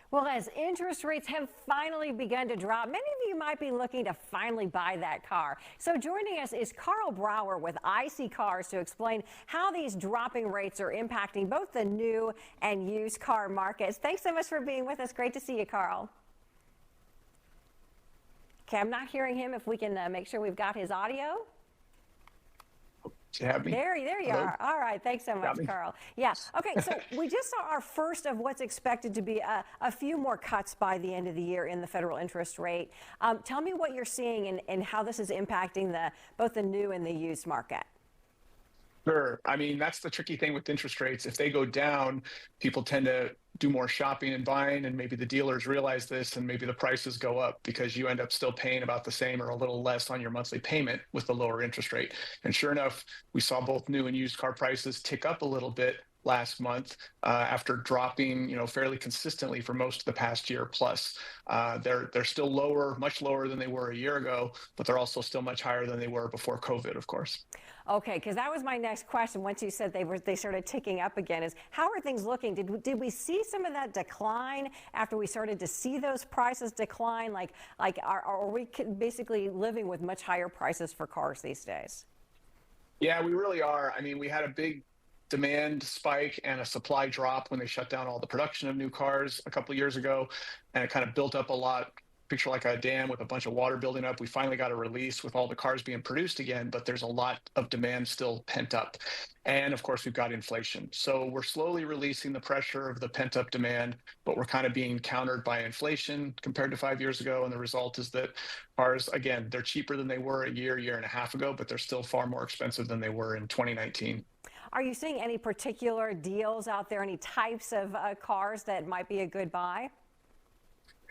Well, as interest rates have finally begun to drop, many of you might be looking to finally buy that car. So joining us is Carl Brower with IC Cars to explain how these dropping rates are impacting both the new and used car markets. Thanks so much for being with us. Great to see you, Carl. Okay, I'm not hearing him. If we can make sure we've got his audio. You have me? There you Hello? are. All right. Thanks so much, Carl. Yeah. Okay. So we just saw our first of what's expected to be a few more cuts by the end of the year in the federal interest rate. Tell me what you're seeing and how this is impacting both the new and the used market. Sure. I mean, that's the tricky thing with interest rates. If they go down, people tend to do more shopping and buying, and maybe the dealers realize this and maybe the prices go up because you end up still paying about the same or a little less on your monthly payment with the lower interest rate. And sure enough, we saw both new and used car prices tick up a little bit last month after dropping, fairly consistently for most of the past year plus. They're still lower, much lower than they were a year ago, but they're also still much higher than they were before COVID, of course. Okay, because that was my next question. Once you said they started ticking up again, is how are things looking? Did we see some of that decline after we started to see those prices decline? Are we basically living with much higher prices for cars these days? Yeah, we really are. I mean, we had a big demand spike and a supply drop when they shut down all the production of new cars a couple of years ago, and it kind of built up a lot. Picture like a dam with a bunch of water building up. We finally got a release with all the cars being produced again, but there's a lot of demand still pent up. And of course, we've got inflation. So we're slowly releasing the pressure of the pent up demand, but we're kind of being countered by inflation compared to 5 years ago. And the result is that cars, again, they're cheaper than they were a year and a half ago, but they're still far more expensive than they were in 2019. Are you seeing any particular deals out there, any types of cars that might be a good buy?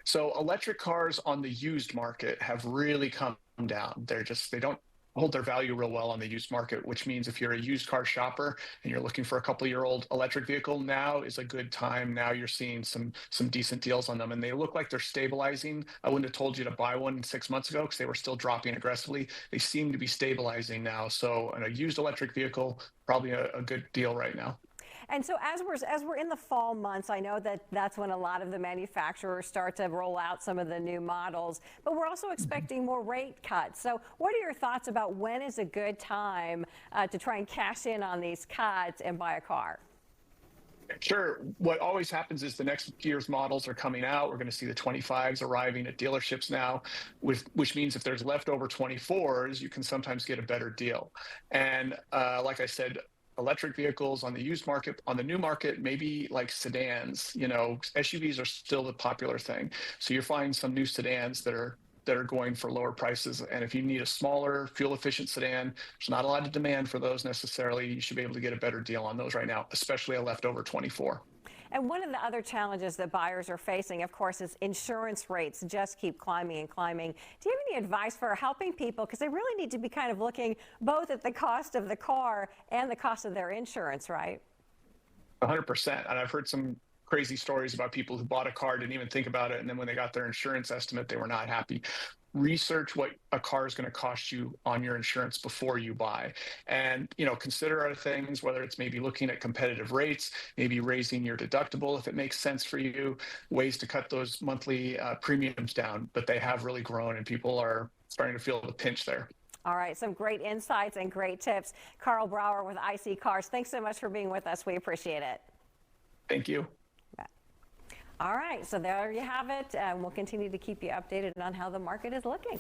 So electric cars on the used market have really come down. They don't hold their value real well on the used market, which means if you're a used car shopper and you're looking for a couple-year-old electric vehicle, now is a good time. Now you're seeing some decent deals on them, and they look like they're stabilizing. I wouldn't have told you to buy one 6 months ago because they were still dropping aggressively. They seem to be stabilizing now. So a used electric vehicle, probably a good deal right now. And so as we're in the fall months, I know that's when a lot of the manufacturers start to roll out some of the new models, but we're also expecting more rate cuts. So what are your thoughts about when is a good time to try and cash in on these cuts and buy a car? Sure. What always happens is the next year's models are coming out. We're going to see the 25s arriving at dealerships now, which means if there's leftover 24s, you can sometimes get a better deal. And like I said, electric vehicles on the used market, on the new market, maybe like sedans, SUVs are still the popular thing. So you're finding some new sedans that are going for lower prices. And if you need a smaller, fuel efficient sedan, there's not a lot of demand for those necessarily. You should be able to get a better deal on those right now, especially a leftover 24. And one of the other challenges that buyers are facing, of course, is insurance rates just keep climbing and climbing. Do you have any advice for helping people? Because they really need to be kind of looking both at the cost of the car and the cost of their insurance, right? 100%. And I've heard some crazy stories about people who bought a car, didn't even think about it, and then when they got their insurance estimate, they were not happy. Research what a car is going to cost you on your insurance before you buy, and consider other things, whether it's maybe looking at competitive rates, maybe raising your deductible if it makes sense for you, ways to cut those monthly premiums down. But they have really grown, and people are starting to feel the pinch there. All right, some great insights and great tips. Carl Brower with IC Cars, thanks so much for being with us. We appreciate it. Thank you. All right, so there you have it. We'll continue to keep you updated on how the market is looking.